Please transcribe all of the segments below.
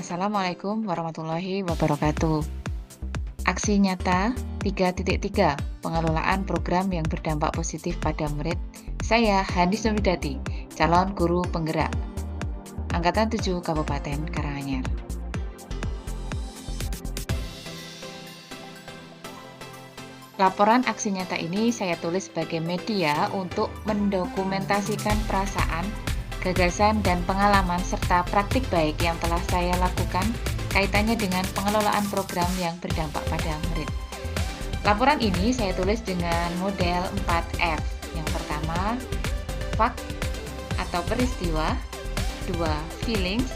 Assalamualaikum warahmatullahi wabarakatuh. Aksi nyata 3.3 pengelolaan program yang berdampak positif pada murid. Saya Hanis Nurwidati, calon guru penggerak, Angkatan 7 Kabupaten Karanganyar. Laporan aksi nyata ini saya tulis sebagai media untuk mendokumentasikan perasaan, gagasan, dan pengalaman serta praktik baik yang telah saya lakukan kaitannya dengan pengelolaan program yang berdampak pada murid. Laporan ini saya tulis dengan model 4F. Yang pertama, fact atau peristiwa, 2 feelings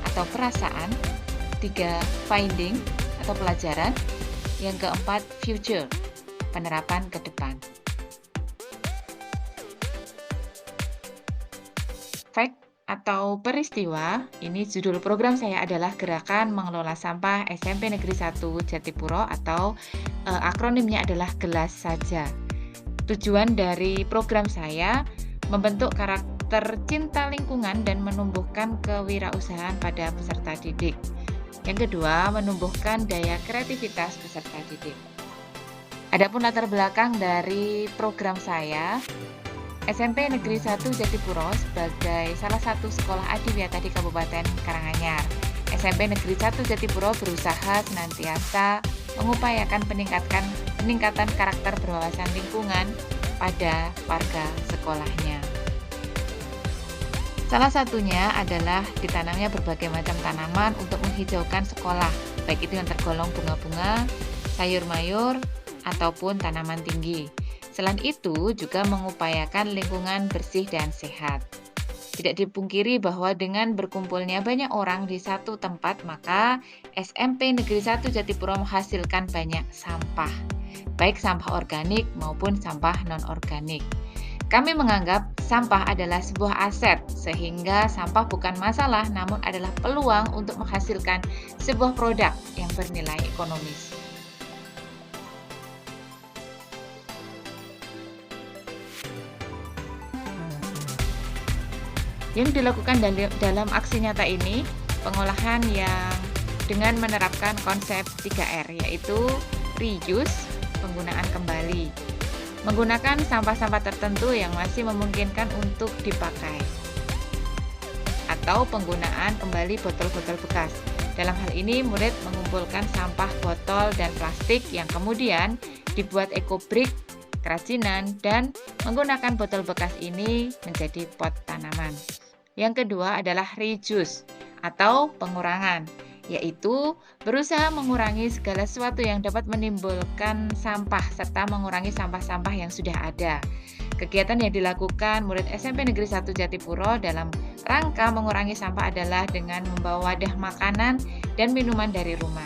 atau perasaan, 3 finding atau pelajaran, yang keempat future, penerapan ke depan. Fact atau peristiwa, ini judul program saya adalah Gerakan Mengelola Sampah SMP Negeri 1 Jatipuro atau akronimnya adalah GELAS saja. Tujuan dari program saya membentuk karakter cinta lingkungan dan menumbuhkan kewirausahaan pada peserta didik. Yang kedua, menumbuhkan daya kreativitas peserta didik. Adapun latar belakang dari program saya, SMP Negeri 1 Jatipuro sebagai salah satu sekolah adiwiyata di Kabupaten Karanganyar. SMP Negeri 1 Jatipuro berusaha senantiasa mengupayakan peningkatan karakter berwawasan lingkungan pada warga sekolahnya. Salah satunya adalah ditanamnya berbagai macam tanaman untuk menghijaukan sekolah, baik itu yang tergolong bunga-bunga, sayur mayur, ataupun tanaman tinggi. Selain itu, juga mengupayakan lingkungan bersih dan sehat. Tidak dipungkiri bahwa dengan berkumpulnya banyak orang di satu tempat, maka SMP Negeri 1 Jatipuro menghasilkan banyak sampah, baik sampah organik maupun sampah non-organik. Kami menganggap sampah adalah sebuah aset, sehingga sampah bukan masalah, namun adalah peluang untuk menghasilkan sebuah produk yang bernilai ekonomis. Yang dilakukan dalam aksi nyata ini, pengolahan yang dengan menerapkan konsep 3R, yaitu reuse, penggunaan kembali, menggunakan sampah-sampah tertentu yang masih memungkinkan untuk dipakai, atau penggunaan kembali botol-botol bekas. Dalam hal ini, murid mengumpulkan sampah botol dan plastik yang kemudian dibuat eco-brick, kerajinan, dan menggunakan botol bekas ini menjadi pot tanaman. Yang kedua adalah reduce atau pengurangan, yaitu berusaha mengurangi segala sesuatu yang dapat menimbulkan sampah serta mengurangi sampah-sampah yang sudah ada. Kegiatan yang dilakukan murid SMP Negeri 1 Jatipuro dalam rangka mengurangi sampah adalah dengan membawa wadah makanan dan minuman dari rumah.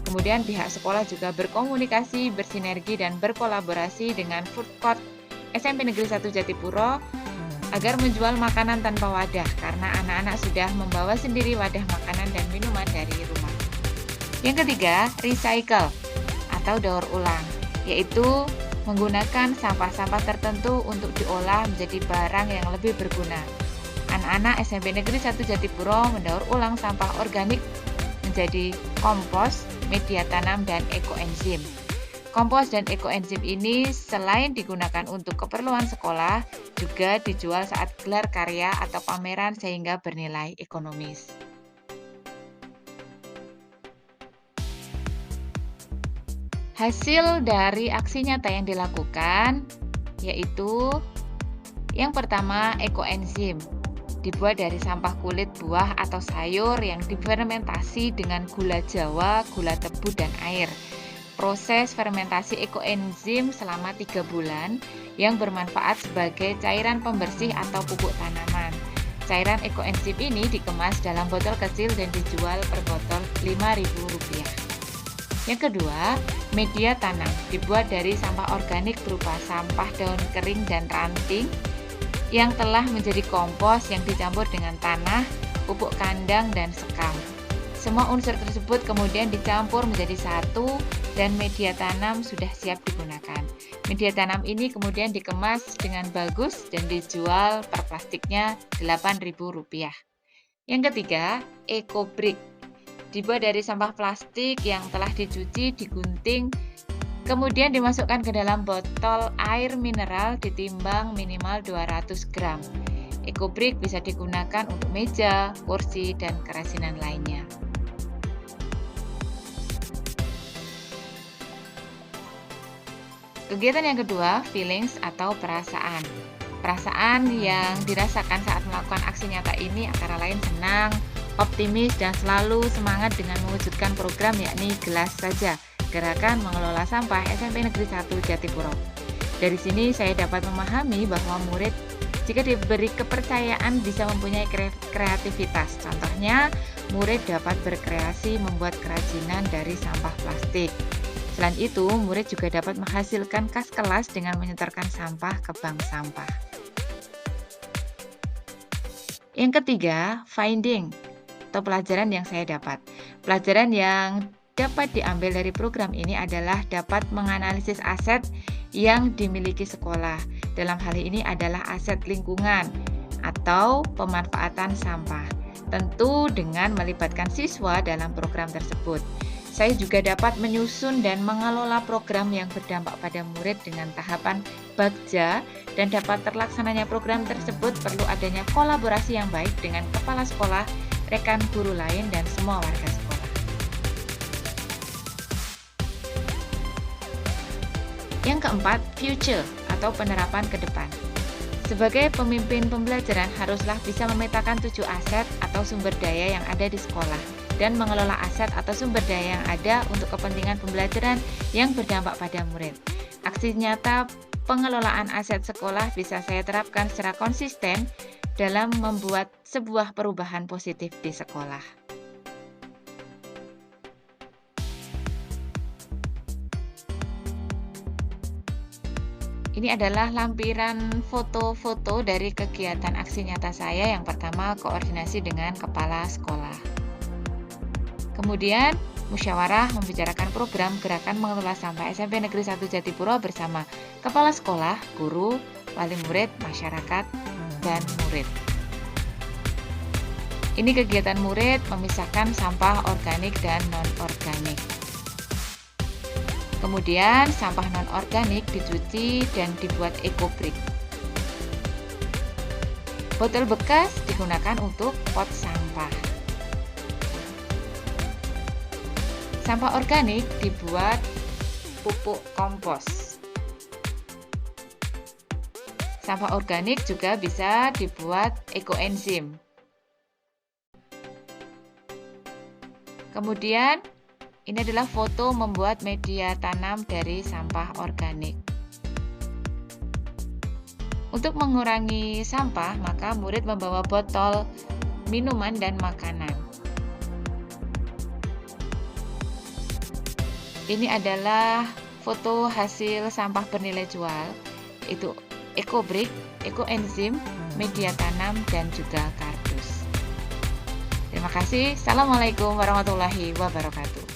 Kemudian pihak sekolah juga berkomunikasi, bersinergi, dan berkolaborasi dengan food court SMP Negeri 1 Jatipuro agar menjual makanan tanpa wadah, karena anak-anak sudah membawa sendiri wadah makanan dan minuman dari rumah. Yang ketiga, recycle atau daur ulang, yaitu menggunakan sampah-sampah tertentu untuk diolah menjadi barang yang lebih berguna. Anak-anak SMP Negeri 1 Jatipuro mendaur ulang sampah organik menjadi kompos, media tanam, dan ekoenzim. Kompos dan ekoenzim ini selain digunakan untuk keperluan sekolah, juga dijual saat gelar karya atau pameran sehingga bernilai ekonomis. Hasil dari aksi nyata yang dilakukan yaitu yang pertama, ekoenzim. Dibuat dari sampah kulit buah atau sayur yang difermentasi dengan gula jawa, gula tebu, dan air. Proses fermentasi ekoenzim selama 3 bulan yang bermanfaat sebagai cairan pembersih atau pupuk tanaman. Cairan ekoenzim ini dikemas dalam botol kecil dan dijual per botol Rp5.000. Yang kedua, media tanam. Dibuat dari sampah organik berupa sampah daun kering dan ranting yang telah menjadi kompos yang dicampur dengan tanah, pupuk kandang, dan sekam. Semua unsur tersebut kemudian dicampur menjadi satu dan media tanam sudah siap digunakan. Media tanam ini kemudian dikemas dengan bagus dan dijual per plastiknya Rp8.000. Yang ketiga, eco brick. dibuat dari sampah plastik yang telah dicuci, digunting, kemudian dimasukkan ke dalam botol air mineral ditimbang minimal 200 gram. EcoBrick bisa digunakan untuk meja, kursi, dan kerajinan lainnya. Kegiatan yang kedua, feelings atau perasaan. Perasaan yang dirasakan saat melakukan aksi nyata ini antara lain senang, optimis, dan selalu semangat dengan mewujudkan program yakni Gelas Saja, Gerakan Mengelola Sampah SMP Negeri 1 Jatipuro. Dari sini saya dapat memahami bahwa murid jika diberi kepercayaan bisa mempunyai kreativitas. Contohnya, murid dapat berkreasi membuat kerajinan dari sampah plastik. Selain itu, murid juga dapat menghasilkan kas kelas dengan menyetorkan sampah ke bank sampah. Yang ketiga, finding atau pelajaran yang saya dapat. Pelajaran yang dapat diambil dari program ini adalah dapat menganalisis aset yang dimiliki sekolah. Dalam hal ini adalah aset lingkungan atau pemanfaatan sampah. Tentu dengan melibatkan siswa dalam program tersebut. Saya juga dapat menyusun dan mengelola program yang berdampak pada murid dengan tahapan bagja, dan dapat terlaksananya program tersebut perlu adanya kolaborasi yang baik dengan kepala sekolah, rekan guru lain, dan semua warga sekolah. Yang keempat, future atau penerapan ke depan. Sebagai pemimpin pembelajaran haruslah bisa memetakan 7 aset atau sumber daya yang ada di sekolah dan mengelola aset atau sumber daya yang ada untuk kepentingan pembelajaran yang berdampak pada murid. Aksi nyata pengelolaan aset sekolah bisa saya terapkan secara konsisten dalam membuat sebuah perubahan positif di sekolah. Ini adalah lampiran foto-foto dari kegiatan aksi nyata saya. Yang pertama, koordinasi dengan kepala sekolah. Kemudian, musyawarah membicarakan program Gerakan Mengelola Sampah SMP Negeri 1 Jatipuro bersama kepala sekolah, guru, wali murid, masyarakat, dan murid. Ini kegiatan murid memisahkan sampah organik dan non-organik. Kemudian, sampah non-organik dicuci dan dibuat EcoBrick. Botol bekas digunakan untuk pot sampah. Sampah organik dibuat pupuk kompos. Sampah organik juga bisa dibuat ekoenzim. Kemudian, ini adalah foto membuat media tanam dari sampah organik. Untuk mengurangi sampah, maka murid membawa botol minuman dan makanan. Ini adalah foto hasil sampah bernilai jual, yaitu EcoBrick, ekoenzim, media tanam, dan juga kardus. Terima kasih. Assalamualaikum warahmatullahi wabarakatuh.